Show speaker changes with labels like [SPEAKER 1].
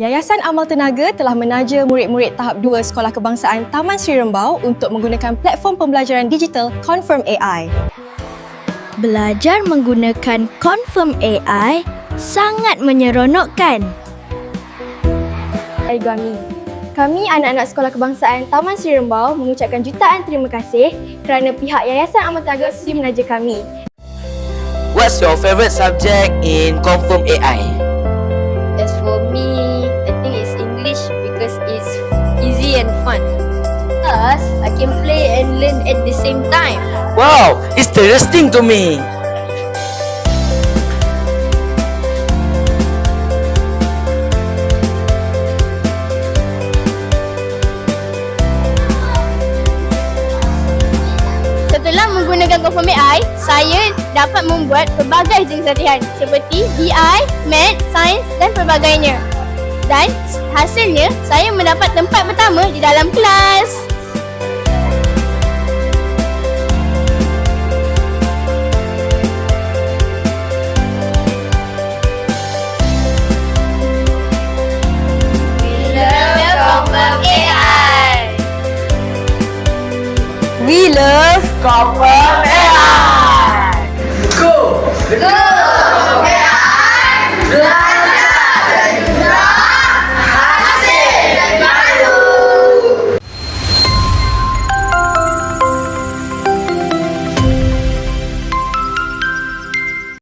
[SPEAKER 1] Yayasan Amal Tenaga telah menaja murid-murid tahap 2 Sekolah Kebangsaan Taman Sri Rembau untuk menggunakan platform pembelajaran digital Confirm AI.
[SPEAKER 2] Belajar menggunakan Confirm AI sangat menyeronokkan.
[SPEAKER 1] Hai Gami. Kami anak-anak Sekolah Kebangsaan Taman Sri Rembau mengucapkan jutaan terima kasih kerana pihak Yayasan Amal Tenaga sudi menaja kami.
[SPEAKER 3] What's your favorite subject in Confirm AI?
[SPEAKER 4] As for me, I think it's English because it's easy and fun. Plus, I can play and learn at the same time.
[SPEAKER 3] Wow, it's interesting to me.
[SPEAKER 5] Setelah menggunakan Confirm AI, saya dapat membuat pelbagai jenis latihan seperti BI, Math, Sains dan pelbagainya. Dan hasilnya, saya mendapat tempat pertama di dalam kelas.
[SPEAKER 3] We love Confirm AI. Go!
[SPEAKER 5] Go!